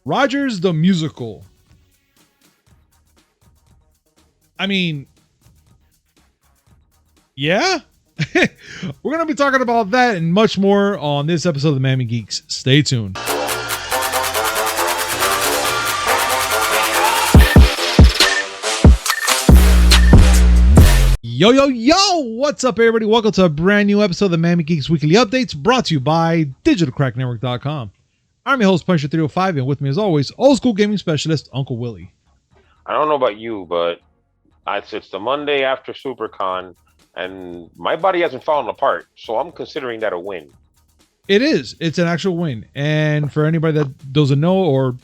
Rogers the Musical. I mean, yeah. We're going to be talking about that and much more on this episode of the Miami Geeks. Stay tuned. Yo, yo, yo! What's up, everybody? Welcome to a brand new episode of the Miami Geeks Weekly Updates, brought to you by DigitalCrackNetwork.com. I'm your host, Punisher305, and with me, as always, old school gaming specialist, Uncle Willy. I don't know about you, but it's the Monday after SuperCon, and my body hasn't fallen apart, so I'm considering that a win. It is. It's an actual win. And for anybody that doesn't know or,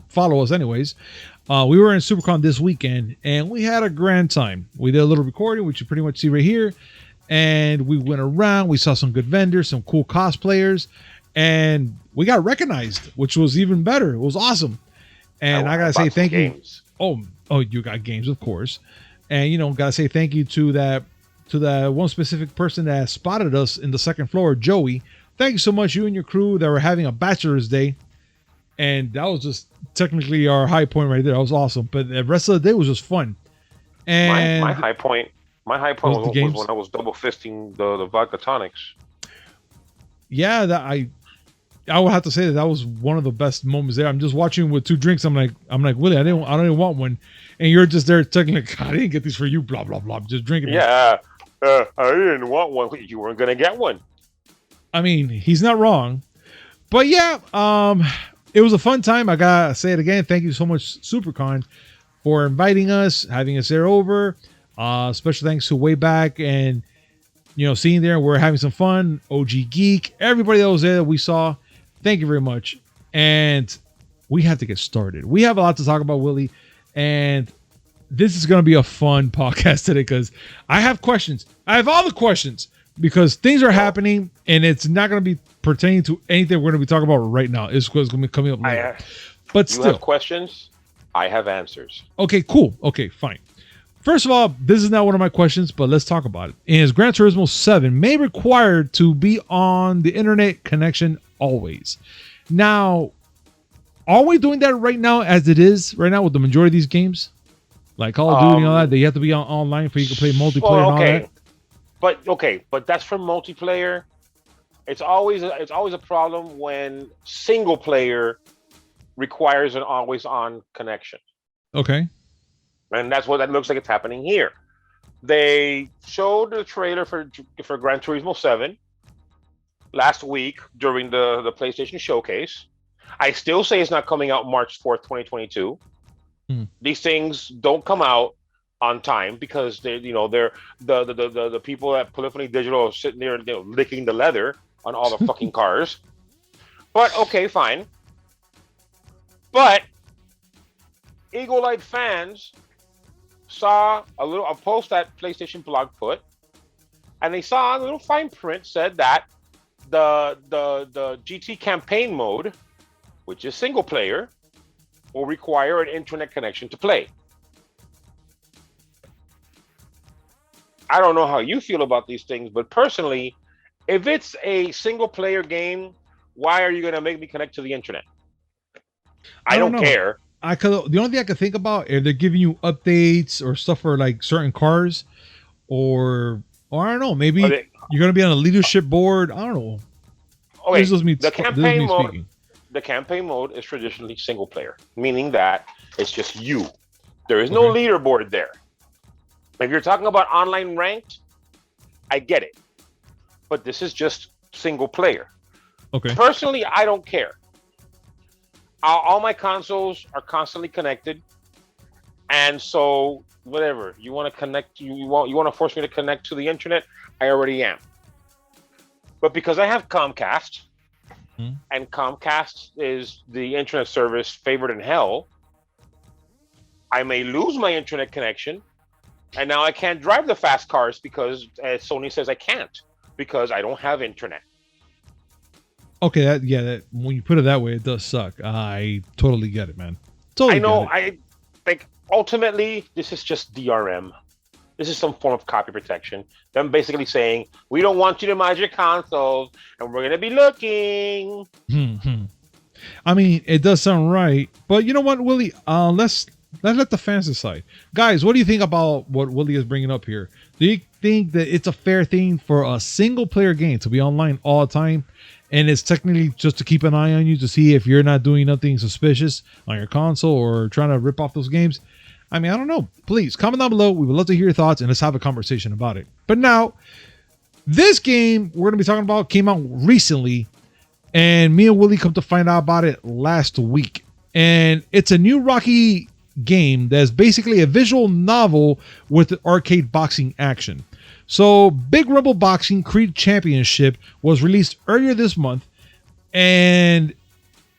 follow us anyways, we were in SuperCon this weekend, and we had a grand time. We did a little recording, which you pretty much see right here. And we went around. We saw some good vendors, some cool cosplayers, and we got recognized, which was even better. It was awesome. And I got to say thank you. Oh, you got games, of course. And, got to say thank you to that one specific person that spotted us in the second floor, Joey. Thank you so much, you and your crew that were having a bachelor's day. And that was just technically our high point right there. That was awesome. But the rest of the day was just fun. And my high point was when I was double fisting the vodka tonics. Yeah, that I would have to say that was one of the best moments there. I'm just watching with two drinks. I'm like, Willie, I don't even want one. And you're just there talking like, I didn't get these for you, blah, blah, blah. Just drinking. Yeah, I didn't want one. You weren't going to get one. I mean, he's not wrong. But yeah, it was a fun time. I gotta say it again. Thank you so much, SuperCon, for inviting us, having us there over. Special thanks to Wayback and, seeing there. We're having some fun. OG Geek, everybody that was there that we saw. Thank you very much. And we have to get started. We have a lot to talk about, Willie. And this is going to be a fun podcast today because I have questions. I have all the questions because things are happening and it's not going to be pertaining to anything we're going to be talking about right now. It's going to be coming up later. But still, you have questions. I have answers. Okay, cool. Okay, fine. First of all, this is not one of my questions, but let's talk about it. Is Gran Turismo 7 may require to be on the internet connection always? Now, are we doing that right now as it is right now with the majority of these games? Like Call of Duty and all that, you have to be online for you to play multiplayer and all that? But that's for multiplayer. It's always a problem when single player requires an always on connection. Okay. And that's what that looks like it's happening here. They showed the trailer for Gran Turismo 7 last week during the PlayStation Showcase. I still say it's not coming out March 4th, 2022. These things don't come out on time because they're the people at Polyphony Digital are sitting there licking the leather on all the fucking cars. But okay, fine. But Eagle-eyed fans saw a post that PlayStation blog put, and they saw a little fine print said that the GT campaign mode, which is single player, will require an internet connection to play. I don't know how you feel about these things, but personally, if it's a single player game, why are you going to make me connect to the internet? I don't care. The only thing I could think about if they're giving you updates or stuff for like certain cars, or I don't know, maybe you're going to be on a leadership board. I don't know. Okay, the campaign mode is traditionally single player, meaning that it's just you. There is no leaderboard there. If you're talking about online ranked, I get it. But this is just single player. Okay. Personally, I don't care. All my consoles are constantly connected. And so whatever, you want to connect, you want to force me to connect to the internet, I already am. But because I have Comcast, and Comcast is the internet service favored in hell, I may lose my internet connection, and now I can't drive the fast cars because Sony says I can't because I don't have internet. Okay, that when you put it that way, it does suck. I totally get it, man. I know. I think ultimately this is just DRM. This is some form of copy protection. Them basically saying, we don't want you to mod your consoles, and we're going to be looking. I mean, it does sound right, but you know what, Willie? Let's let the fans decide. Guys, what do you think about what Willie is bringing up here? Do you think that it's a fair thing for a single player game to be online all the time, and it's technically just to keep an eye on you to see if you're not doing nothing suspicious on your console or trying to rip off those games? I mean, I don't know. Please comment down below. We would love to hear your thoughts and let's have a conversation about it. But now, this game we're going to be talking about came out recently, and me and Willie come to find out about it last week. And it's a new Rocky game that's basically a visual novel with arcade boxing action. So, Big Rebel Boxing Creed Championship was released earlier this month, and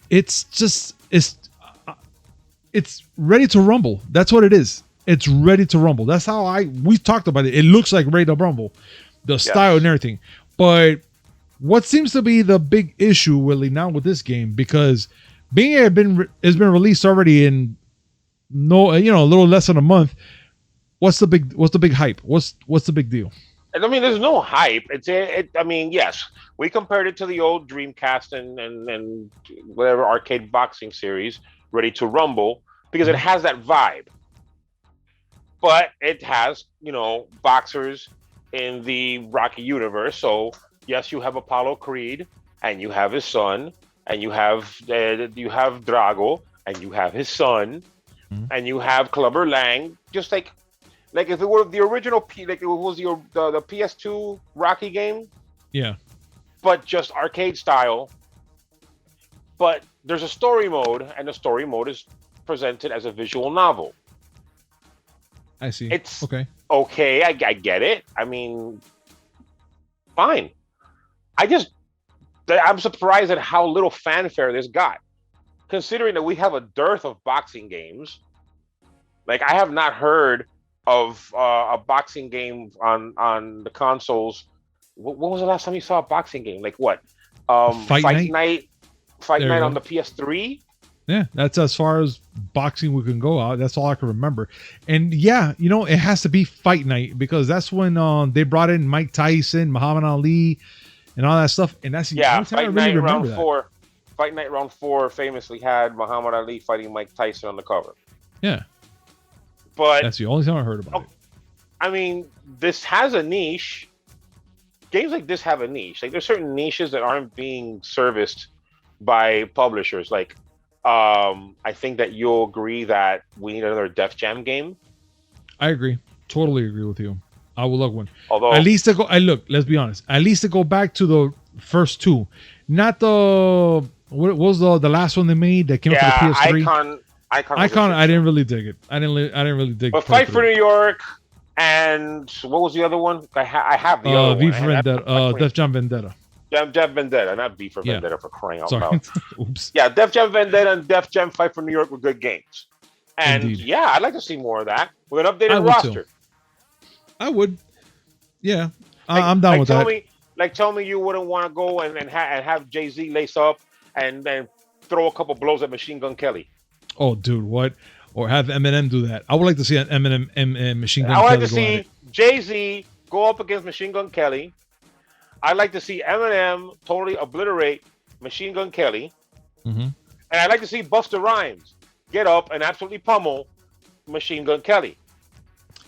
it's ready to rumble. That's what it is. It's ready to rumble. That's how we talked about it. It looks like ready to rumble, the style and everything. But what seems to be the big issue, Willie, now with this game, because being it's been released already in a little less than a month. What's the big hype? What's the big deal? I mean, there's no hype. I mean, yes, we compared it to the old Dreamcast and whatever arcade boxing series, Ready to Rumble, because it has that vibe. But it has, boxers in the Rocky universe. So yes, you have Apollo Creed, and you have his son, and you have Drago, and you have his son, and you have Clubber Lang. Just like if it were the original, like it was the PS2 Rocky game. Yeah. But just arcade style. But there's a story mode, and the story mode is presented as a visual novel. I see. It's okay. I get it. I mean, fine. I'm surprised at how little fanfare this got, considering that we have a dearth of boxing games. Like, I have not heard of a boxing game on the consoles. When was the last time you saw a boxing game? Like what? Fight Night on the PS3. Yeah, that's as far as boxing we can go out. That's all I can remember. And yeah, it has to be Fight Night, because that's when they brought in Mike Tyson, Muhammad Ali, and all that stuff. And that's the only time I really remember that. Fight Night Round 4 famously had Muhammad Ali fighting Mike Tyson on the cover. Yeah. But that's the only time I heard about it. I mean, this has a niche. Games like this have a niche. Like, there's certain niches that aren't being serviced by publishers. Like, I think that you'll agree that we need another Def Jam game. I agree. Totally agree with you. I will look one. Although, at least let's be honest. At least to go back to the first two. Not what was the last one they made that came out for the PS3? Icon. I didn't really dig it. I didn't really dig it. But Fight for New York and what was the other one? I have the other V for Vendetta. Def Jam Vendetta. Def Jam Vendetta, not V for Vendetta, for crying out loud. Oops. Yeah, Def Jam Vendetta and Def Jam Fight for New York were good games. And indeed. Yeah, I'd like to see more of that with an updated roster. I would. Yeah, I'm down with that. Tell me you wouldn't want to go and have Jay-Z lace up and then throw a couple blows at Machine Gun Kelly. Oh, dude, what? Or have Eminem do that. I would like to see an Eminem and Machine Gun Kelly. I would like to see Jay-Z go up against Machine Gun Kelly. I'd like to see Eminem totally obliterate Machine Gun Kelly. Mm-hmm. And I'd like to see Busta Rhymes get up and absolutely pummel Machine Gun Kelly.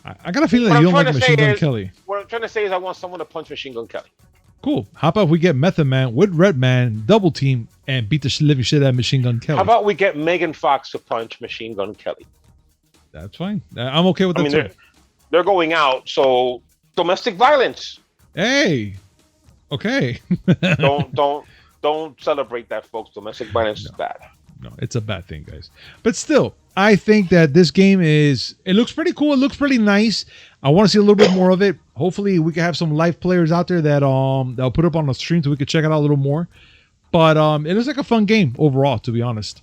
I got a feeling that you don't like Machine Gun Kelly. What I'm trying to say is I want someone to punch Machine Gun Kelly. Cool. How about we get Method Man with Redman, double team, and beat the living shit out of Machine Gun Kelly? How about we get Megan Fox to punch Machine Gun Kelly? That's fine. I'm okay with that too. They're going out, so domestic violence. Hey. Okay. Don't celebrate that, folks. Domestic violence is bad. No, it's a bad thing, guys. But still, I think that this game it looks pretty cool. It looks pretty nice. I want to see a little bit more of it. Hopefully, we can have some live players out there that'll put up on the stream so we can check it out a little more. But it looks like a fun game overall, to be honest.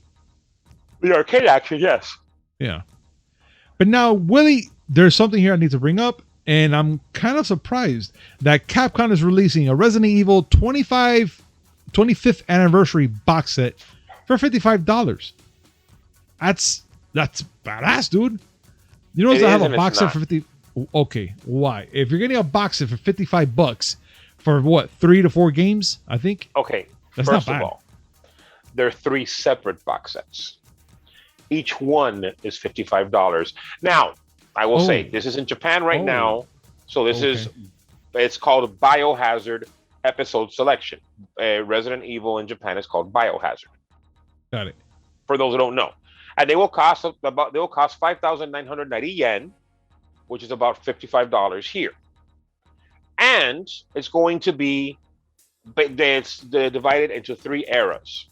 The arcade action, yes. Yeah. But now, Willie, there's something here I need to bring up, and I'm kind of surprised that Capcom is releasing a Resident Evil 25th anniversary box set for $55. That's badass, dude. You know, I have a box set for 50. Okay, why? If you're getting a box set for $55 for what, 3 to 4 games, I think. Okay, that's first not bad. of all, They're 3 separate box sets. Each one is $55. Now, I will say this is in Japan right now, so this is it's called Biohazard Episode Selection. Resident Evil in Japan is called Biohazard. Got it. For those who don't know, and they will cost 5,990 yen, which is about $55 here, and it's going to be divided into 3 eras.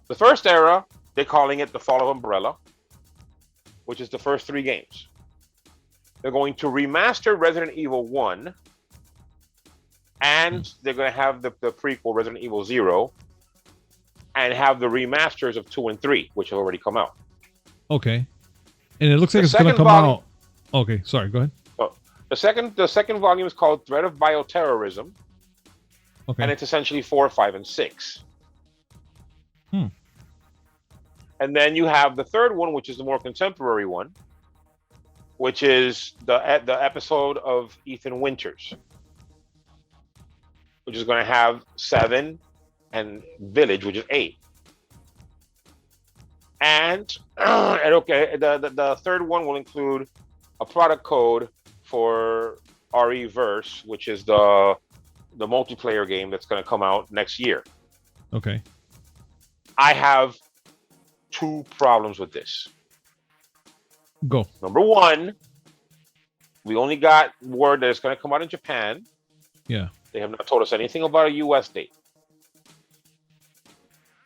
The first era, they're calling it the Fall of Umbrella, which is the first 3 games. They're going to remaster Resident Evil 1, and they're going to have the prequel Resident Evil 0, and have the remasters of 2 and 3, which have already come out. Okay. And it looks like it's going to come out. Okay, sorry, go ahead. The second volume is called Threat of Bioterrorism. Okay. And it's essentially 4, 5, and 6. And then you have the third one, which is the more contemporary one, which is the episode of Ethan Winters, which is going to have 7 and Village, which is 8. And the third one will include a product code for RE-Verse, which is the multiplayer game that's going to come out next year. Okay. I have 2 problems with this. Go. Number 1, we only got word that it's going to come out in Japan. Yeah. They have not told us anything about a US date.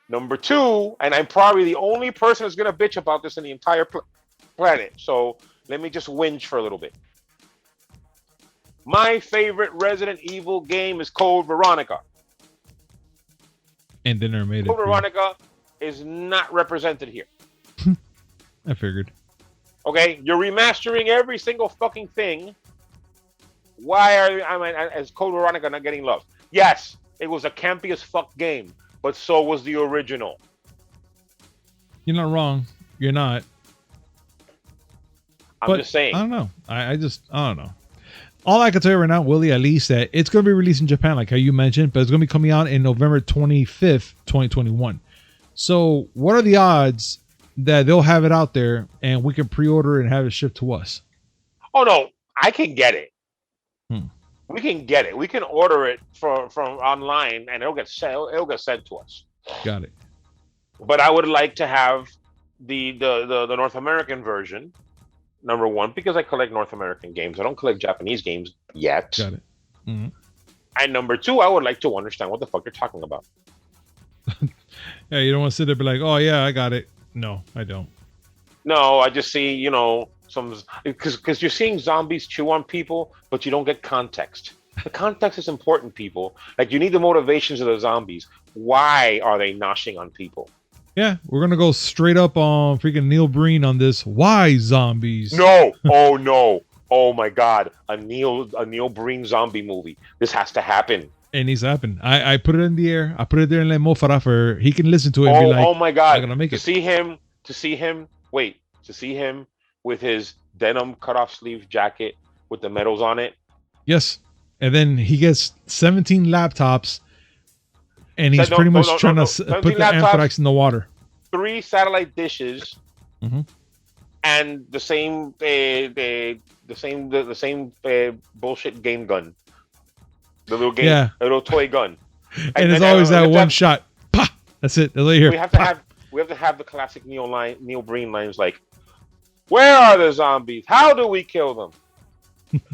Number 2, and I'm probably the only person that's going to bitch about this in the entire planet, so let me just whinge for a little bit. My favorite Resident Evil game is Code Veronica. And they never made it. Code Veronica is not represented here. I figured. Okay, you're remastering every single fucking thing. Why is Code Veronica not getting love? Yes, it was a campy as fuck game, but so was the original. You're not wrong. You're not. I'm just saying. I don't know. I don't know. All I can tell you right now, Willie, at least, that it's going to be released in Japan, like how you mentioned, but it's going to be coming out in November 25th, 2021. So what are the odds that they'll have it out there and we can pre-order and have it shipped to us? Oh, no. I can get it. We can get it. We can order it from online and it'll get sent to us. Got it. But I would like to have the North American version. Number 1, because I collect North American games. I don't collect Japanese games yet. Got it. Mm-hmm. And number 2, I would like to understand what the fuck you're talking about. Yeah, you don't want to sit there and be like, oh, yeah, I got it. No, I don't. No, I just see, because you're seeing zombies chew on people, but you don't get context. The context is important, people. Like, you need the motivations of the zombies. Why are they noshing on people? Yeah, we're going to go straight up on freaking Neil Breen on this. Why zombies? No. Oh, no. Oh, my God. A Neil Breen zombie movie. This has to happen. It needs to happen. I put it in the air. I put it there in La Mofara for he can listen to it and be like, oh, my God. I'm going to make it. To see him with his denim cutoff sleeve jacket with the medals on it. Yes. And then he gets 17 laptops. And he's pretty much trying to put the anthrax in the water. 3 satellite dishes, and the same bullshit game gun, the little game, the little toy gun. And it's always that one shot. Pah! That's it. That's right here. We have to have the classic Neil Breen lines like, "Where are the zombies? How do we kill them?"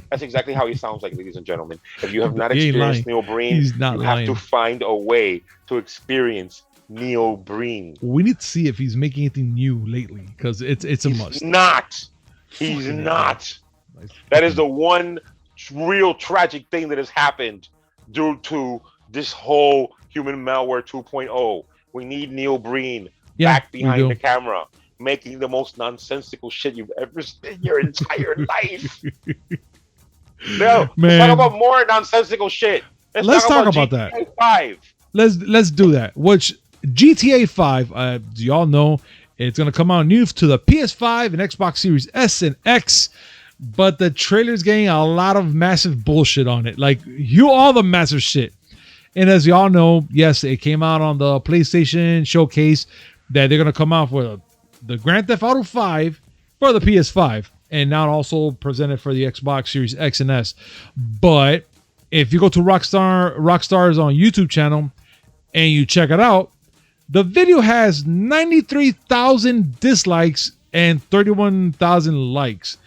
That's exactly how he sounds like, ladies and gentlemen. If you have not experienced Neil Breen, you have to find a way to experience Neil Breen. We need to see if he's making anything new lately, because it's a must. He's not. That is the one real tragic thing that has happened due to this whole human malware 2.0. We need Neil Breen back behind the camera, making the most nonsensical shit you've ever seen in your entire life. No, let's talk about more nonsensical shit. Let's talk about that. 5. Let's do that. Which GTA 5, do y'all know it's gonna come out new to the PS5 and Xbox Series S and X, but the trailer's getting a lot of massive bullshit on it. Like all the massive shit. And as y'all know, yes, it came out on the PlayStation showcase that they're going to come out with the Grand Theft Auto 5 for the PS5 and now also presented for the Xbox Series X and S. But if you go to Rockstar's on YouTube channel and you check it out, the video has 93,000 dislikes and 31,000 likes.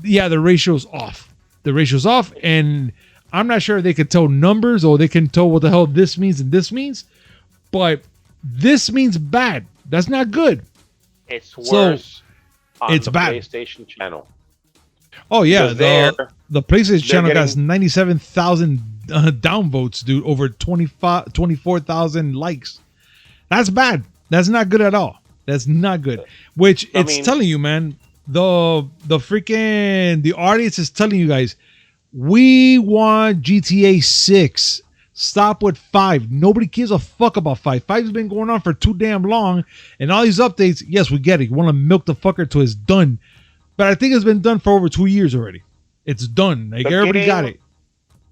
Yeah, the ratio's off. And I'm not sure if they can tell numbers or they can tell what the hell this means and this means, but this means bad. That's not good. It's worse on it's the bad. PlayStation channel. Oh yeah, the PlayStation channel got 97,000 downvotes, dude, over 24,000 likes. That's bad. That's not good at all. That's not good. Which telling you, man, the audience is telling you guys, we want GTA 6. Stop with 5. Nobody gives a fuck about 5. 5's been going on for too damn long, and all these updates, yes, we get it. You want to milk the fucker till it's done. But I think it's been done for over 2 years already. It's done. Like, everybody got it.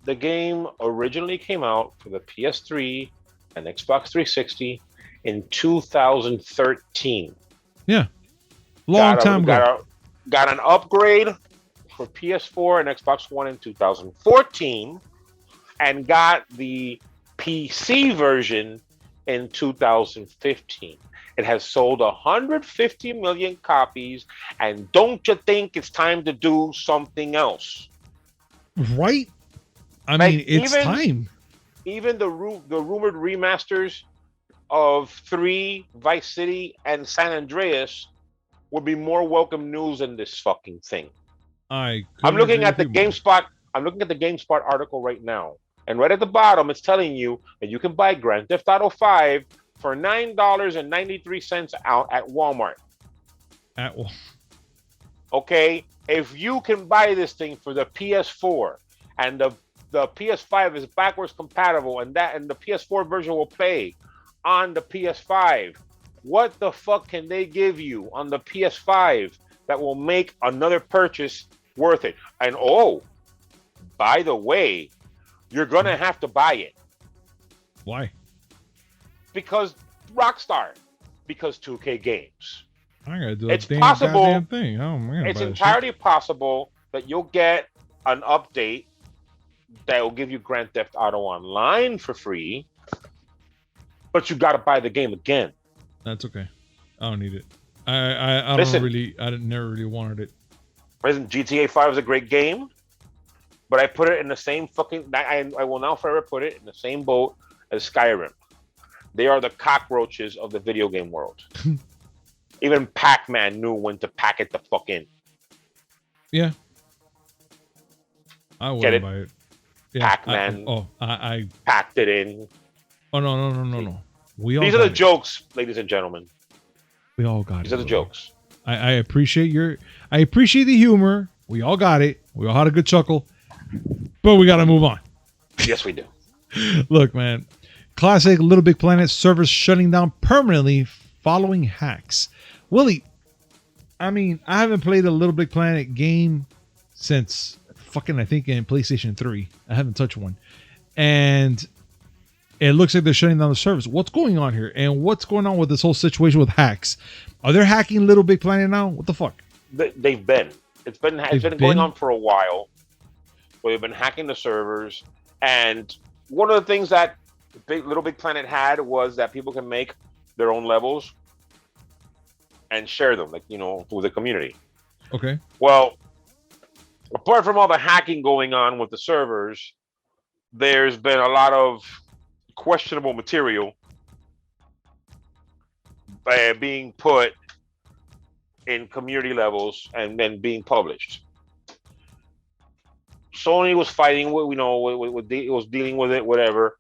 The game originally came out for the PS3 and Xbox 360 in 2013. Yeah. Long time ago. Got an upgrade for PS4 and Xbox One in 2014 and got the PC version in 2015. It has sold 150 million copies, and don't you think it's time to do something else? Right? I mean, it's time. Even the rumored remasters of 3, Vice City, and San Andreas would be more welcome news than this fucking thing. I'm looking at the GameSpot. I'm looking at the GameSpot article right now, and right at the bottom, it's telling you that you can buy Grand Theft Auto 5 for $9.93 out at Walmart. Okay, if you can buy this thing for the PS4 and the PS5 is backwards compatible and the PS4 version will play on the PS5, what the fuck can they give you on the PS5 that will make another purchase worth it? And oh, by the way, you're gonna have to buy it. Why? Because Rockstar, because 2K Games. I gotta do it's damn possible. Goddamn thing. Oh, man, it's entirely possible that you'll get an update that will give you Grand Theft Auto Online for free, but you gotta buy the game again. That's okay. I don't need it. I never really wanted it. Listen, GTA 5 is a great game, but I put it in the same fucking. I will now forever put it in the same boat as Skyrim. They are the cockroaches of the video game world. Even Pac-Man knew when to pack it the fuck in. Yeah. I wouldn't buy it. Yeah, Pac-Man. I packed it in. Oh no. These are the jokes, ladies and gentlemen. We all got it. These are the jokes. I appreciate the humor. We all got it. We all had a good chuckle. But we gotta move on. Yes, we do. Look, man. Classic LittleBigPlanet servers shutting down permanently following hacks. Willy, I mean, I haven't played a LittleBigPlanet game since fucking, I think, in PlayStation 3. I haven't touched one. And it looks like they're shutting down the servers. What's going on here? And what's going on with this whole situation with hacks? Are they hacking LittleBigPlanet now? What the fuck? They've been. It's been going on for a while. Where they've been hacking the servers. And one of the things that LittleBigPlanet had was that people can make their own levels and share them, like, you know, with the community. Okay. Well, apart from all the hacking going on with the servers, there's been a lot of questionable material being put in community levels and then being published. Sony was fighting with, it was dealing with it, whatever,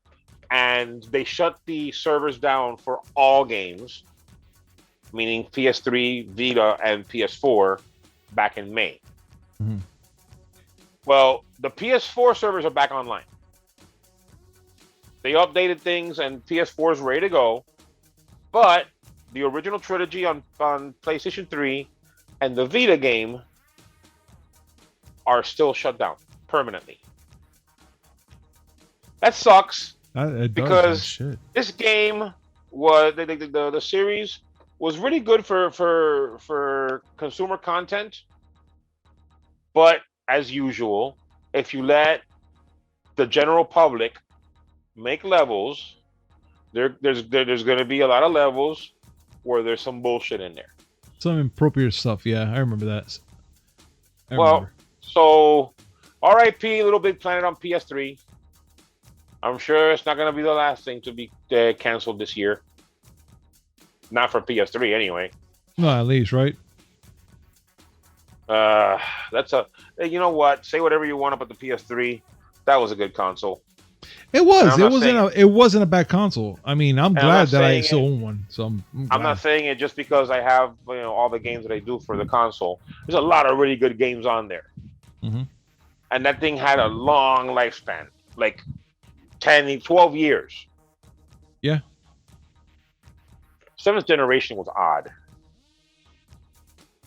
and they shut the servers down for all games, meaning PS3, Vita, and PS4, back in May. Mm-hmm. Well, the PS4 servers are back online. They updated things, and PS4 is ready to go, but the original trilogy on PlayStation 3 and the Vita game are still shut down permanently. That sucks, It does. because Shit. this game was the series was really good for consumer content, but as usual, if you let the general public make levels, there's going to be a lot of levels where there's some bullshit in there. Some inappropriate stuff. Yeah, I remember that. So R.I.P. Little Big Planet on PS3. I'm sure it's not going to be the last thing to be canceled this year. Not for PS3 anyway. No, at least, right? That's you know what? Say whatever you want about the PS3. That was a good console. It was. It wasn't a bad console. I mean, I'm glad that I still own one. So I'm not saying it just because I have all the games that I do for the console. There's a lot of really good games on there. Mm-hmm. And that thing had a long lifespan, like 10, 12 years. Yeah. 7th generation was odd.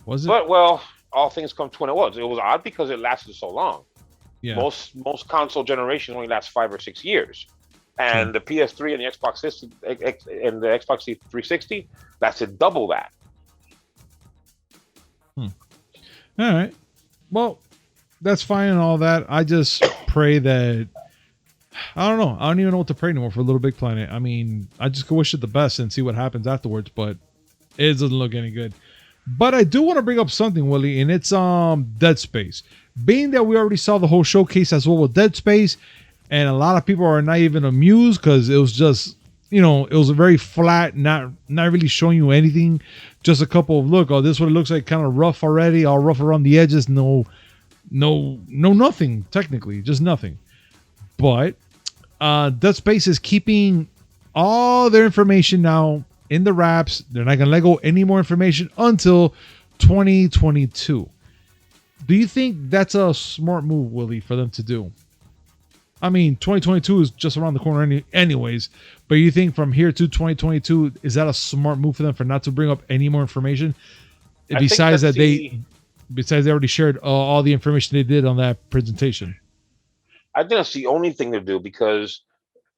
Was it? But well, all things come to an end. It was odd because it lasted so long. Yeah. Most console generations only last 5 or 6 years, and the PS3 and the Xbox and the Xbox 360 lasted double that. All right. Well, that's fine and all that. I just pray that I don't know. I don't even know what to pray anymore for Little Big Planet. I mean, I just could wish it the best and see what happens afterwards, but it doesn't look any good. But I do want to bring up something, Willie, and it's Dead Space. Being that we already saw the whole showcase as well with Dead Space, and a lot of people are not even amused because it was just, it was a very flat, not really showing you anything. Just a couple of this is what it looks like, kind of rough already, all rough around the edges. No, nothing technically, just nothing. But Dead Space is keeping all their information now in the wraps. They're not gonna let go any more information until 2022. Do you think that's a smart move, Willie, for them to do? I mean, 2022 is just around the corner anyways, but you think from here to 2022, is that a smart move for them for not to bring up any more information? Besides they already shared all the information they did on that presentation. I think that's the only thing to do, because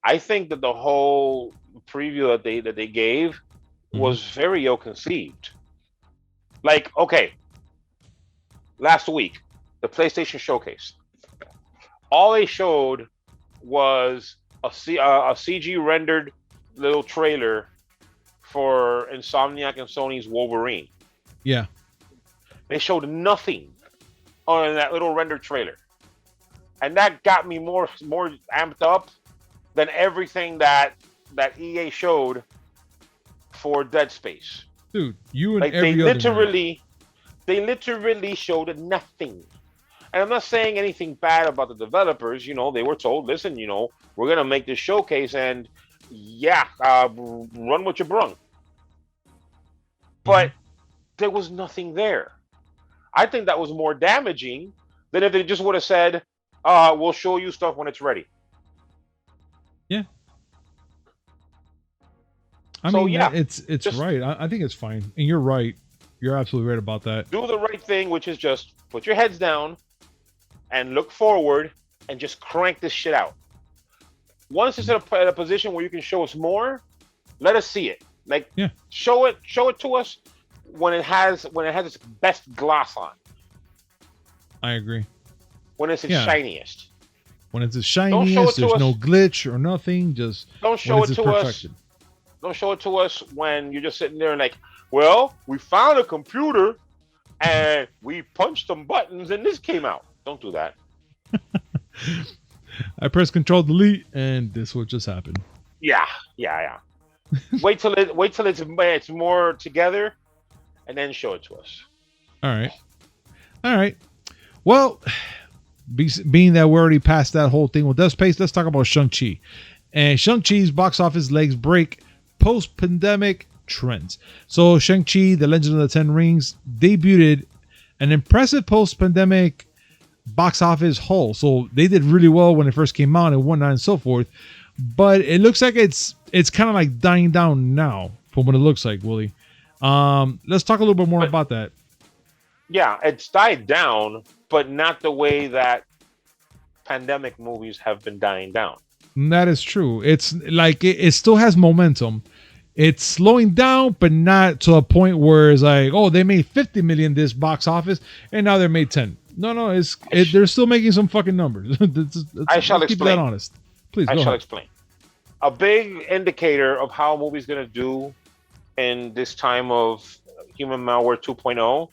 I think that the whole preview that they gave was very ill-conceived. Like, okay, last week, the PlayStation Showcase. All they showed was a CG rendered little trailer for Insomniac and Sony's Wolverine. Yeah. They showed nothing on that little rendered trailer. And that got me more amped up than everything that EA showed for Dead Space. Dude, you and every other they literally showed nothing. And I'm not saying anything bad about the developers. They were told, listen, we're going to make this showcase and run what you brung. But there was nothing there. I think that was more damaging than if they just would have said, we'll show you stuff when it's ready. Yeah. It's right. I think it's fine. And you're right. You're absolutely right about that. Do the right thing, which is just put your heads down and look forward and just crank this shit out. Once it's at a position where you can show us more, let us see it. Show it to us when it has its best gloss on. I agree. When it's its shiniest. When it's its shiniest, there's no glitch or nothing. Just don't show it to us. Don't show it to us when you're just sitting there and like, well, we found a computer and we punched some buttons and this came out. Don't do that. I pressed Control Delete and this would just happen. Yeah. Wait till it's more together, and then show it to us. All right. Well, being that we're already past that whole thing with Dead Space, let's talk about Shang-Chi. And Shang-Chi's box office legs break post-pandemic trends. So Shang-Chi, The Legend of the Ten Rings, debuted an impressive post-pandemic box office haul. So they did really well when it first came out and whatnot and so forth. But it looks like it's kind of like dying down now from what it looks like, Willie. Let's talk a little bit more about that. Yeah, it's died down, but not the way that pandemic movies have been dying down. That is true. It's like it still has momentum. It's slowing down, but not to a point where it's like, oh, they made 50 million this box office, and now they made 10. No, no, they're still making some fucking numbers. I shall Let's keep that explain. honest. Please I go shall ahead. explain. A big indicator of how a movie's going to do in this time of Human Malware 2.0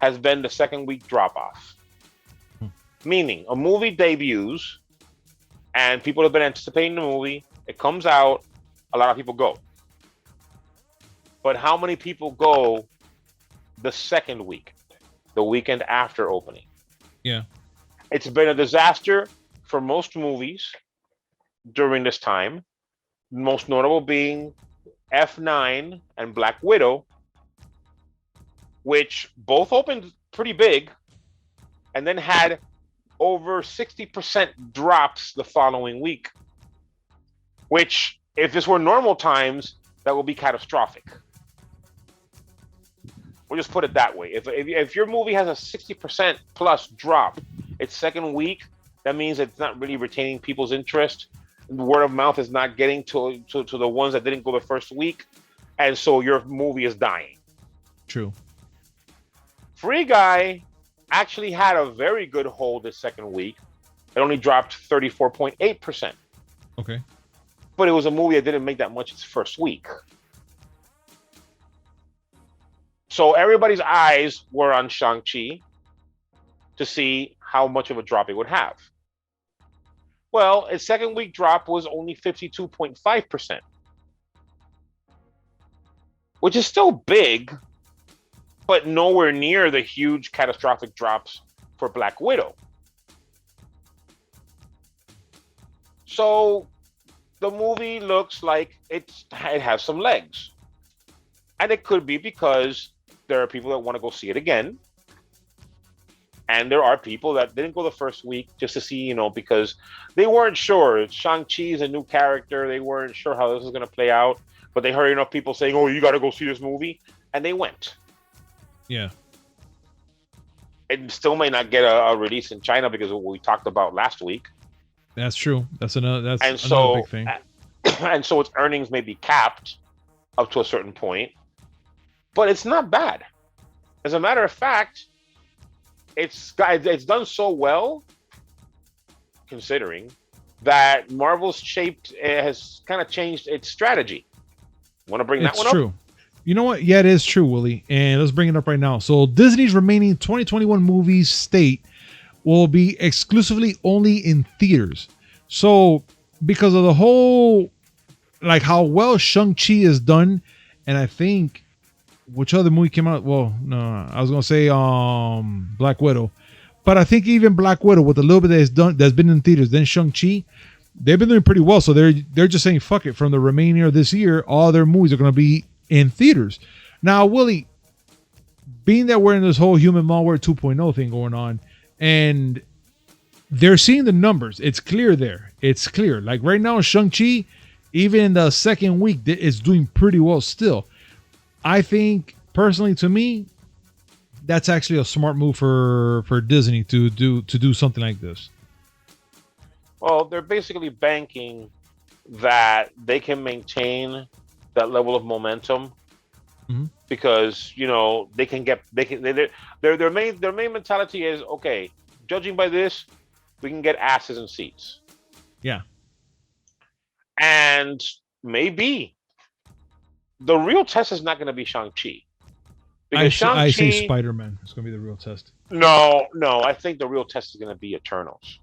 has been the second week drop off. Meaning, a movie debuts and people have been anticipating the movie. It comes out, a lot of people go. But how many people go the second week, the weekend after opening? Yeah. It's been a disaster for most movies during this time, most notable being F9 and Black Widow, which both opened pretty big and then had over 60% drops the following week, which, if this were normal times, that would be catastrophic. We'll just put it that way. If your movie has a 60% plus drop its second week, that means it's not really retaining people's interest. The word of mouth is not getting to the ones that didn't go the first week, and so your movie is dying. True. Free Guy actually had a very good hold this second week. It only dropped 34.8%. Okay. But it was a movie that didn't make that much its first week. So everybody's eyes were on Shang-Chi to see how much of a drop it would have. Well, its second week drop was only 52.5%, which is still big, but nowhere near the huge catastrophic drops for Black Widow. So the movie looks like it has some legs. And it could be because there are people that want to go see it again. And there are people that didn't go the first week just to see, because they weren't sure. Shang-Chi is a new character. They weren't sure how this was going to play out. But they heard enough people saying, oh, you got to go see this movie. And they went. Yeah. It still may not get a release in China because of what we talked about last week. That's true. That's another big thing. And so its earnings may be capped up to a certain point. But it's not bad. As a matter of fact, it's done so well, considering that Marvel's has kind of changed its strategy. Want to bring that one up? It's true. You know what? Yeah, it is true, Willie. And let's bring it up right now. So Disney's remaining 2021 movies state will be exclusively only in theaters. So because of the whole, like how well Shang-Chi is done, and I think which other movie came out? Well, no, I was gonna say Black Widow, but I think even Black Widow with a little bit that's been in theaters, then Shang-Chi, they've been doing pretty well. So they're just saying fuck it. From the remainder of this year, all their movies are gonna be in theaters. Now, Willie, being that we're in this whole Human Malware 2.0 thing going on, and they're seeing the numbers, it's clear there. It's clear. Like right now, Shang-Chi, even in the second week, it's doing pretty well still. I think, personally, to me, that's actually a smart move for Disney to do something like this. Well, they're basically banking that they can maintain that level of momentum because their main mentality is, okay, judging by this, we can get asses in seats. Yeah, and maybe the real test is not going to be Shang-Chi. Because I say Spider-Man is going to be the real test. No, I think the real test is going to be Eternals.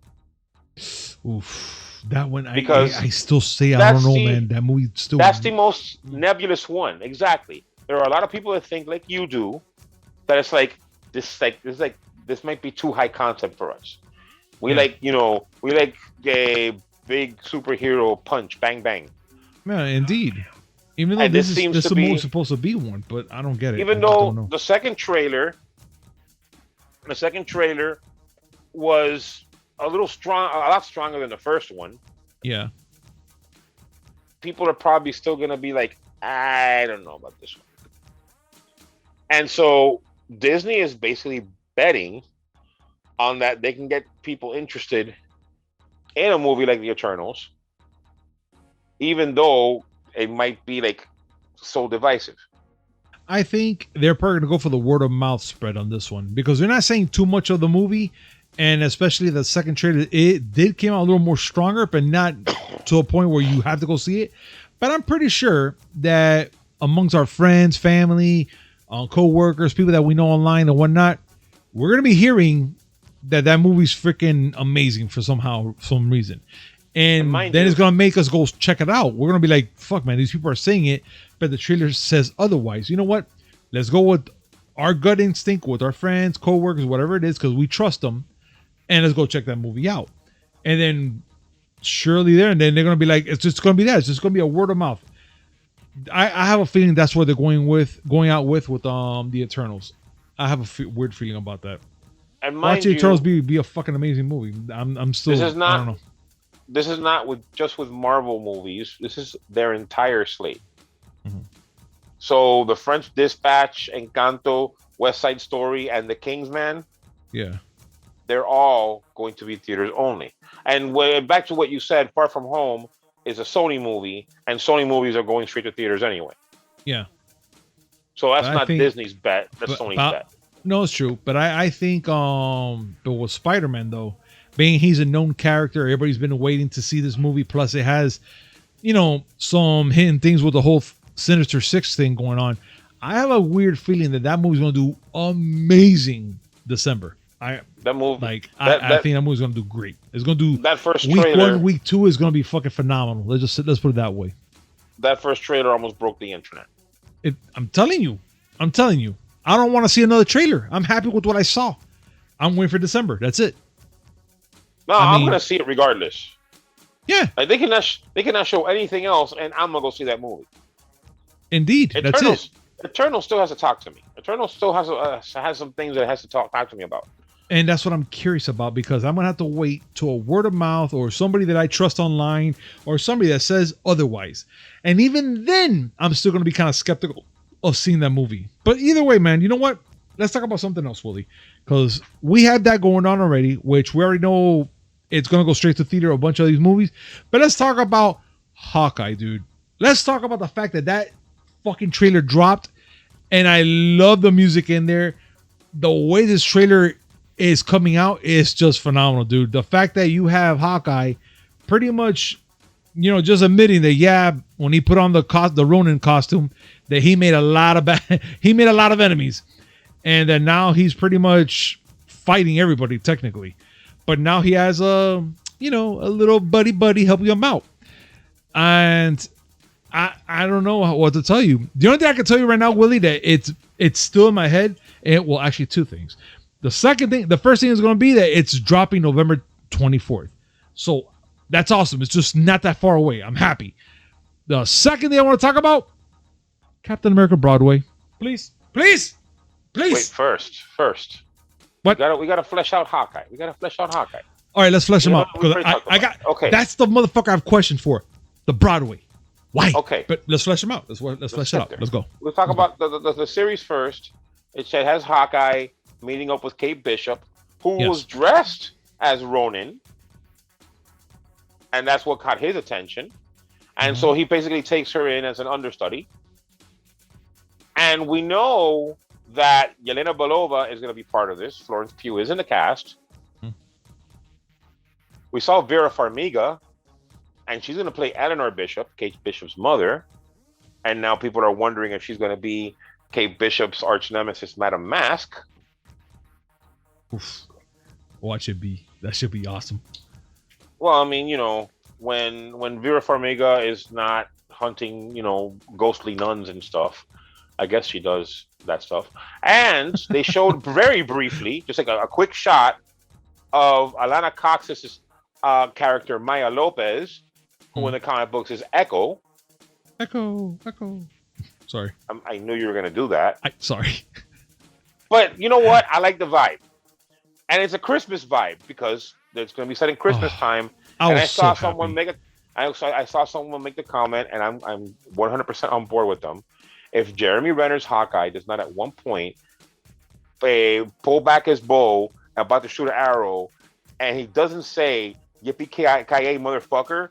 Oof, that one, I still say, I don't know, man. That movie still... That's the most nebulous one, exactly. There are a lot of people that think like you do, that it's like, this might be too high concept for us. We like a big superhero punch, bang, bang. Yeah, indeed. Even though this movie is supposed to be one, but I don't get it. Even though the second trailer was a lot stronger than the first one. Yeah. People are probably still going to be like, I don't know about this one. And so Disney is basically betting on that they can get people interested in a movie like The Eternals, even though it might be like so divisive. I think they're probably going to go for the word of mouth spread on this one because they're not saying too much of the movie. And especially the second trailer, it did came out a little more stronger, but not to a point where you have to go see it. But I'm pretty sure that amongst our friends, family, co-workers, people that we know online and whatnot, we're going to be hearing that movie's freaking amazing for some reason. And then it's going to make us go check it out. We're going to be like, fuck, man, these people are saying it, but the trailer says otherwise. You know what? Let's go with our gut instinct with our friends, co-workers, whatever it is, because we trust them. And let's go check that movie out. And then surely there, and then they're going to be like, it's just going to be that. It's just going to be a word of mouth. I have a feeling that's what they're going out with the Eternals. I have a weird feeling about that. And watch the Eternals be a fucking amazing movie. I'm still. This is not. I don't know. This is not with Marvel movies. This is their entire slate. Mm-hmm. So the French Dispatch, Encanto, West Side Story, and The Kingsman. Yeah. They're all going to be theaters only. And back to what you said, Far From Home is a Sony movie, and Sony movies are going straight to theaters anyway. Yeah. So that's not Disney's bet. That's Sony's bet. No, it's true. But I think but with Spider-Man, though, being he's a known character, everybody's been waiting to see this movie. Plus, it has, some hidden things with the whole Sinister Six thing going on. I have a weird feeling that movie's going to do amazing December. I think that movie's gonna do great. It's gonna do that first week trailer. 1, week 2 is gonna be fucking phenomenal. Let's put it that way. That first trailer almost broke the internet. I'm telling you. I don't want to see another trailer. I'm happy with what I saw. I'm waiting for December. That's it. No, I'm gonna see it regardless. Yeah, like they cannot show anything else, and I'm gonna go see that movie. Indeed, that's it. Eternal still has to talk to me. Eternal still has some things that it has to talk to me about. And that's what I'm curious about, because I'm going to have to wait to a word of mouth or somebody that I trust online or somebody that says otherwise. And even then, I'm still going to be kind of skeptical of seeing that movie. But either way, man, you know what? Let's talk about something else, Willie. Because we had that going on already, which we already know it's going to go straight to theater, a bunch of these movies. But let's talk about Hawkeye, dude. Let's talk about the fact that fucking trailer dropped. And I love the music in there. The way this trailer is coming out is just phenomenal, dude. The fact that you have Hawkeye pretty much, just admitting that, when he put on the Ronin costume, that he made a lot of enemies, and that now he's pretty much fighting everybody technically, but now he has a little buddy helping him out, and I don't know what to tell you. The only thing I can tell you right now, Willie, that it's still in my head, and well, actually two things. The first thing is going to be that it's dropping November 24th. So that's awesome. It's just not that far away. I'm happy. The second thing I want to talk about, Captain America Broadway. Please. Wait, first. What? We gotta flesh out Hawkeye. All right, let's flesh him out. Okay. That's the motherfucker I have questions for. The Broadway. Why? Okay. But let's flesh him out. Let's flesh it out. Let's go. We'll talk about the series first. It has Hawkeye meeting up with Kate Bishop, who was dressed as Ronin, and that's what caught his attention. And so he basically takes her in as an understudy. And we know that Yelena Belova is going to be part of this. Florence Pugh is in the cast. We saw Vera Farmiga, and she's going to play Eleanor Bishop, Kate Bishop's mother. And now people are wondering if she's going to be Kate Bishop's arch nemesis, Madame Mask. Oof. Watch it be. That should be awesome. Well, I mean, when Vera Farmiga is not hunting, ghostly nuns and stuff, I guess she does that stuff. And they showed very briefly, just like a quick shot of Alana Cox's character, Maya Lopez, who in the comic books is Echo. Echo. Sorry. I knew you were going to do that. Sorry. But you know what? I like the vibe. And it's a Christmas vibe because it's going to be set in Christmas time. And I saw someone make the comment, and I'm 100% on board with them. If Jeremy Renner's Hawkeye does not at one point pull back his bow about to shoot an arrow, and he doesn't say Yippee ki motherfucker.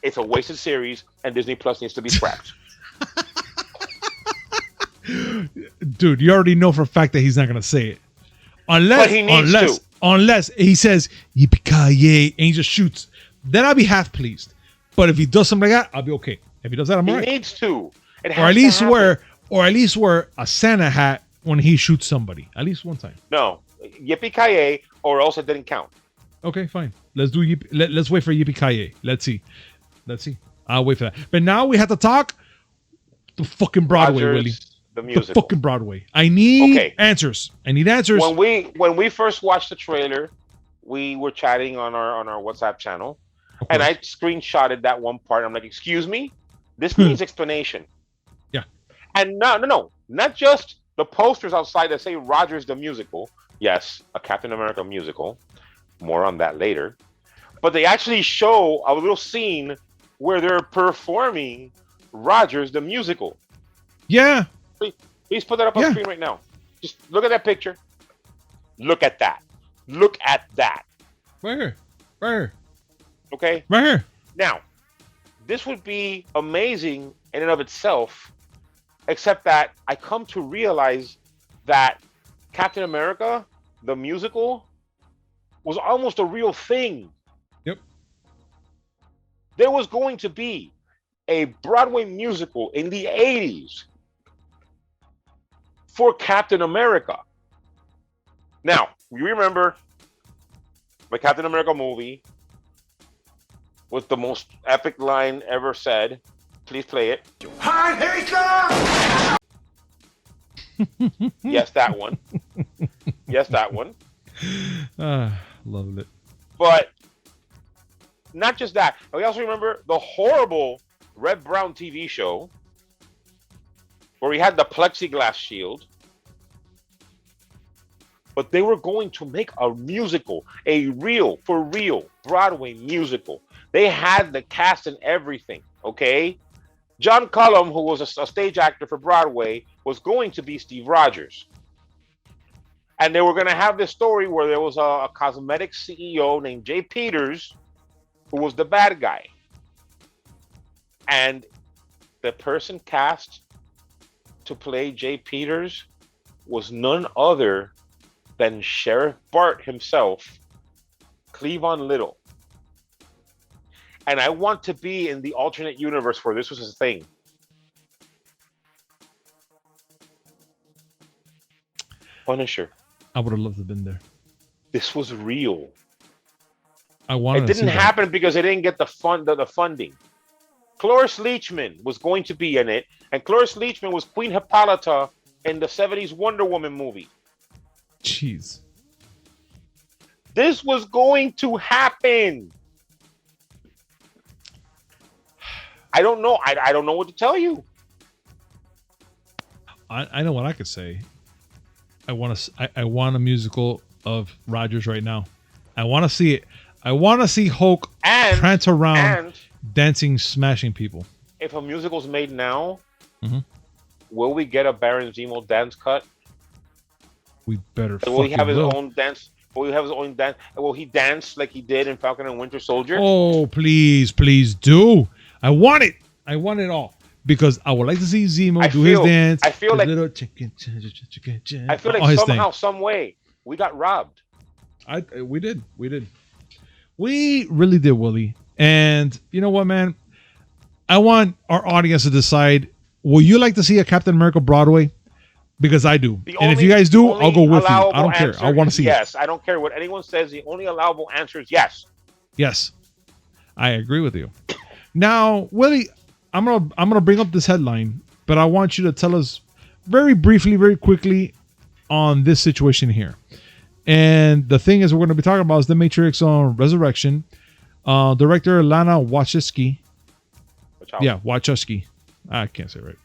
It's a wasted series, and Disney Plus needs to be scrapped. Dude, you already know for a fact that he's not gonna say it, But he needs to. unless he says yippee and he just shoots. Then I'll be half pleased. But if he does something like that, I'll be okay. If he does that, I'm He alright. needs to. It Or has at least to happen. wear, a Santa hat when he shoots somebody. At least one time. No, yippee ki or else it didn't count. Okay, fine. Let's do let's wait for yippee. Let's see. I'll wait for that. But now we have to talk the fucking Broadway, Rogers, Willie. the The musical. fucking Broadway. I need answers. I need answers. When we first watched the trailer, we were chatting on our WhatsApp channel, and I screenshotted that one part. I'm like, "Excuse me, this needs explanation." Yeah. And no, not just the posters outside that say Rogers the musical. Yes, a Captain America musical. More on that later. But they actually show a little scene where they're performing Rogers the musical. Yeah. Please put that up on screen right now. Just look at that picture. Look at that. Look at that. Right here. Right here. Okay? Right here. Now, this would be amazing in and of itself, except that I come to realize that Captain America, the musical, was almost a real thing. Yep. There was going to be a Broadway musical in the 80s for Captain America. Now, you remember the Captain America movie with the most epic line ever said. Please play it. Yes, that one. Yes, that one. Loved it. But not just that. We also remember the horrible Red Brown TV show where he had the plexiglass shield. But they were going to make a musical, for real Broadway musical. They had the cast and everything, okay? John Cullum, who was a stage actor for Broadway, was going to be Steve Rogers. And they were going to have this story where there was a cosmetics CEO named Jay Peters, who was the bad guy. And the person cast to play Jay Peters was none other than Sheriff Bart himself, Cleavon Little. And I want to be in the alternate universe where this was a thing. Punisher. I would have loved to have been there. This was real. I wanted. It didn't happen because they didn't get the funding. Cloris Leachman was going to be in it, and Cloris Leachman was Queen Hippolyta in the 70s Wonder Woman movie. Jeez. This was going to happen. I don't know. I don't know what to tell you. I know what I could say. I want a musical of Rogers right now. I want to see it. I want to see Hulk prance around, dancing, smashing people. If a musical's made now, will we get a Baron Zemo dance cut? We better. Will he have his own dance? Will he have his own dance? Will he dance like he did in Falcon and Winter Soldier? Oh, please do. I want it. I want it all. Because I would like to see Zemo do his dance. I feel like little I feel like somehow, some way, we got robbed. We did. We really did, Willie. And you know what, man? I want our audience to decide, will you like to see a Captain America Broadway? Because I do. And if you guys do, I'll go with you. I don't care. I want to see it. Yes, I don't care what anyone says. The only allowable answer is yes. Yes. I agree with you. Now, Willie, I'm gonna bring up this headline, but I want you to tell us very briefly, very quickly on this situation here. And the thing is, we're going to be talking about is The Matrix on Resurrection. Director Lana Wachowski. Yeah, Wachowski. I can't say it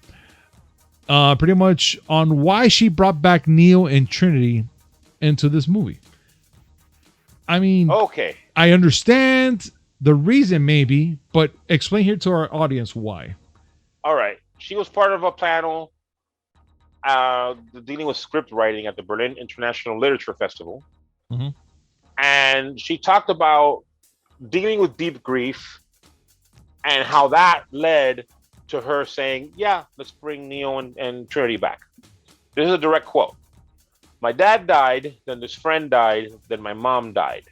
right. Pretty much on why she brought back Neo and Trinity into this movie. I mean, okay, I understand the reason maybe, but explain here to our audience why. All right. She was part of a panel dealing with script writing at the Berlin International Literature Festival. And she talked about dealing with deep grief, and how that led to her saying, "Yeah, let's bring Neo and Trinity back." This is a direct quote. "My dad died, then this friend died, then my mom died.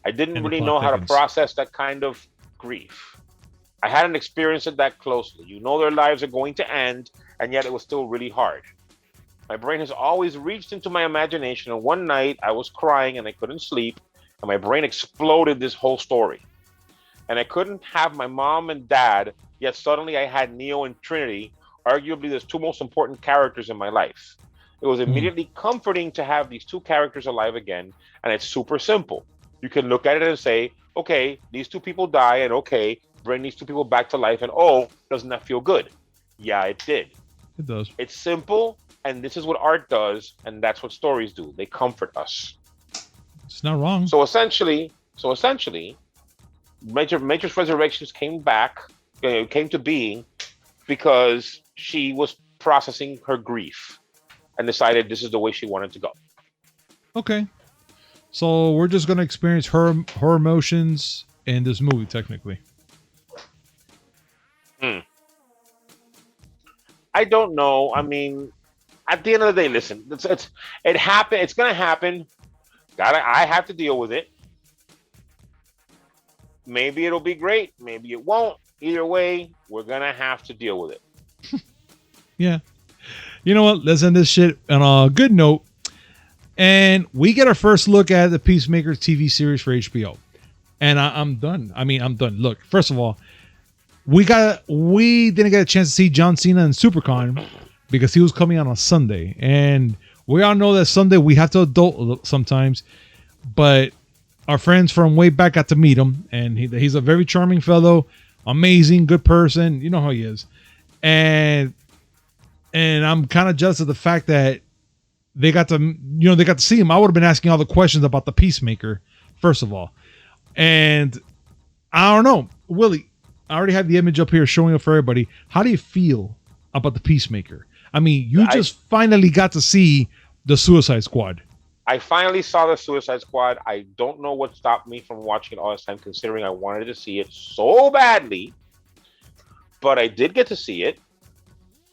I didn't And the really plot know how to thickens. process that kind of grief. I hadn't experienced it that closely. You know, their lives are going to end, and yet it was still really hard. My brain has always reached into my imagination, and one night I was crying and I couldn't sleep, and my brain exploded this whole story. And I couldn't have my mom and dad, yet suddenly I had Neo and Trinity, arguably the two most important characters in my life. It was immediately comforting to have these two characters alive again, and it's super simple. You can look at it and say, okay, these two people die, and okay, bring these two people back to life, and oh, doesn't that feel good? Yeah, it did. It does. It's simple, and this is what art does, and that's what stories do. They comfort us. It's not wrong. So essentially, Matrix Resurrections came to being because she was processing her grief and decided this is the way she wanted to go. Okay. So we're just gonna experience her emotions in this movie, technically. I don't know. I mean, at the end of the day, listen, it happened. It's gonna happen. I have to deal with it. Maybe it'll be great. Maybe it won't. Either way, we're gonna have to deal with it. Yeah. You know what? Let's end this shit on a good note. And we get our first look at the Peacemaker TV series for HBO. And I'm done. I'm done. Look, first of all, we didn't get a chance to see John Cena in SuperCon because he was coming on Sunday. And we all know that Sunday we have to adult sometimes. But our friends from way back got to meet him. And he's a very charming fellow. Amazing, good person. You know how he is. And I'm kind of jealous of the fact that they got to see him. I would have been asking all the questions about the Peacemaker, first of all. And I don't know, Willie, I already have the image up here showing up for everybody. How do you feel about the Peacemaker? I mean, you just finally got to see the Suicide Squad. I finally saw the Suicide Squad. I don't know what stopped me from watching it all this time, considering I wanted to see it so badly. But I did get to see it,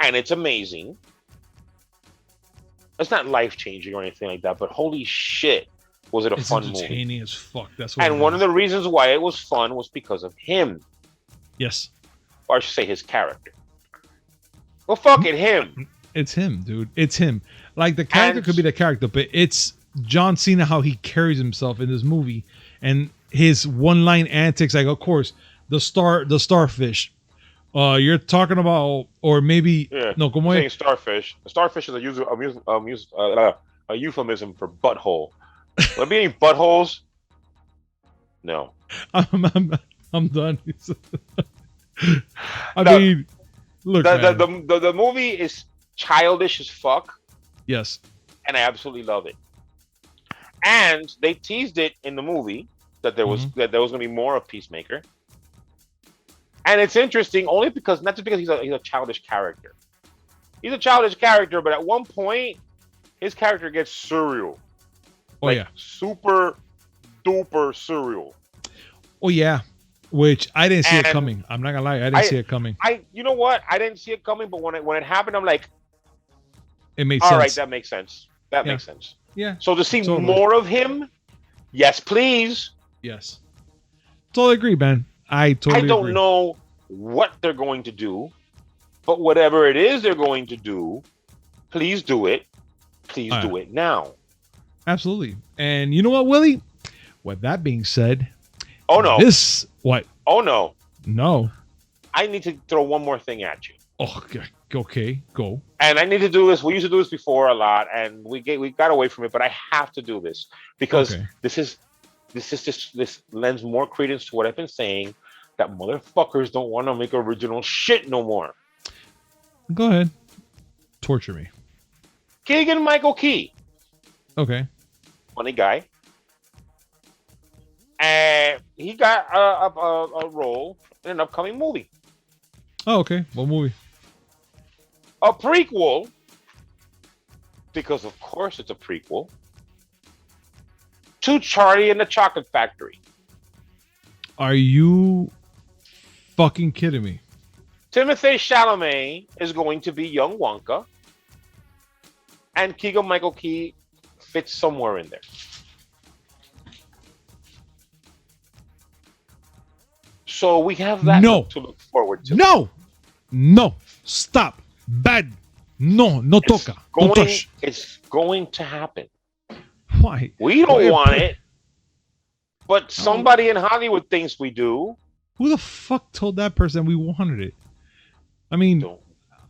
and it's amazing. It's not life-changing or anything like that, but holy shit, was it a fun movie. It's entertaining as fuck. That's what. And one of the reasons why it was fun was because of him. Yes. Or I should say his character. Well, fuck it, him. It's him, dude. It's him. Like, the character could be the character, but it's John Cena, how he carries himself in this movie, and his one-line antics. Like, of course, the starfish. You're talking about, or maybe no, como saying starfish. A starfish is a euphemism for butthole. Will there be any buttholes? No. I'm done. I mean, look, the movie is childish as fuck. Yes. And I absolutely love it. And they teased it in the movie that there was going to be more of Peacemaker. And it's interesting only because, not just because he's a childish character. He's a childish character, but at one point, his character gets surreal. Oh, yeah. Super duper surreal. Oh, yeah. Which I didn't see it coming. I'm not going to lie. I didn't see it coming. You know what? I didn't see it coming, but when it happened, I'm like, it makes sense. All right, that makes sense. That makes sense. Yeah. So to see more of him, yes, please. Yes. Totally agree, man. I don't know what they're going to do, but whatever it is they're going to do, please do it. Please do it now. Absolutely. And you know what, Willie? With that being said, what? Oh no. No. I need to throw one more thing at you. Oh, okay, go. And I need to do this. We used to do this before a lot, and we got away from it. But I have to do this because this lends more credence to what I've been saying. That motherfuckers don't want to make original shit no more. Go ahead, torture me. Keegan-Michael Key. Okay. Funny guy. And he got a role in an upcoming movie. Oh, okay. What movie? A prequel, because of course it's a prequel, to Charlie and the Chocolate Factory. Are you fucking kidding me? Timothée Chalamet is going to be young Wonka, and Keegan-Michael Key fits somewhere in there. So we have that to look forward to. No, stop. Bad. No toca. Don't touch. It's going to happen. Why? We don't want it, but somebody in Hollywood thinks we do. Who the fuck told that person we wanted it? I mean,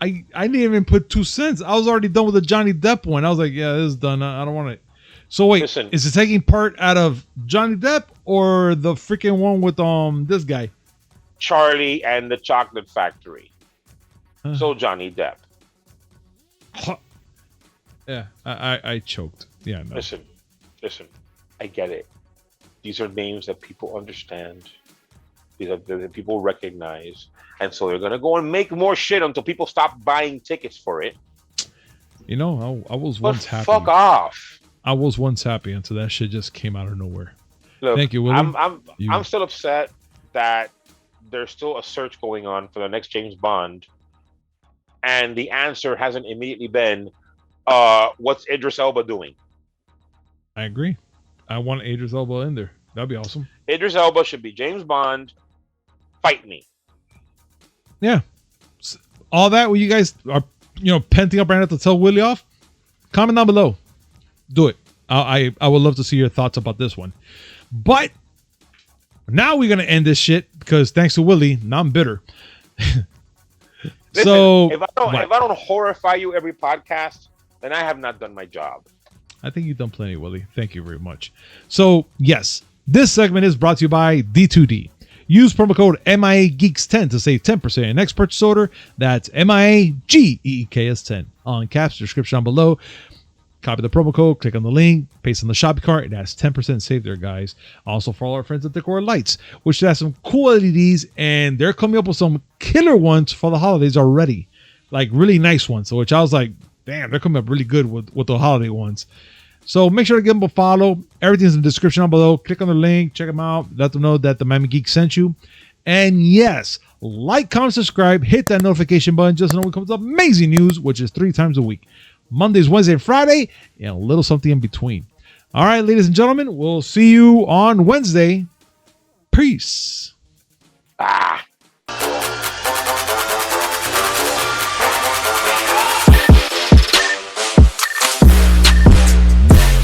I didn't even put 2 cents. I was already done with the Johnny Depp one. I was like, yeah, this is done. I don't want it. So wait, is it taking part out of Johnny Depp or the freaking one with this guy? Charlie and the Chocolate Factory. So Johnny Depp. Yeah, I choked. Yeah, no. Listen, I get it. These are names that people understand. These are that people recognize. And so they're going to go and make more shit until people stop buying tickets for it. You know, I was once happy. Fuck off. I was once happy until that shit just came out of nowhere. Look, thank you, Willy. I'm still upset that there's still a search going on for the next James Bond. And the answer hasn't immediately been, what's Idris Elba doing? I agree. I want Idris Elba in there. That'd be awesome. Idris Elba should be James Bond. Fight me. Yeah. All that, when you guys are, penting up right now to tell Willy off, comment down below. Do it. I would love to see your thoughts about this one. But now we're going to end this shit because thanks to Willy, now I'm bitter. Listen, so if I don't horrify you every podcast, then I have not done my job. I think you've done plenty, Willy. Thank you very much. So yes, this segment is brought to you by D2D. Use promo code MIAGeeks10 to save 10% on your next purchase order. That's MIAGEEKS10 on Cap's description down below. Copy the promo code, click on the link, paste on the shopping cart, and that's 10% save there, guys. Also, for all our friends at Decora Lights, which has some cool LEDs, and they're coming up with some killer ones for the holidays already. Like, really nice ones, which I was like, damn, they're coming up really good with the holiday ones. So make sure to give them a follow. Everything's in the description down below. Click on the link, check them out, let them know that the Miami Geeks sent you. And yes, like, comment, subscribe, hit that notification button just to know when it comes up amazing news, which is 3 times a week. Mondays, Wednesday, and Friday, and a little something in between. All right, ladies and gentlemen, we'll see you on Wednesday. Peace. Ah.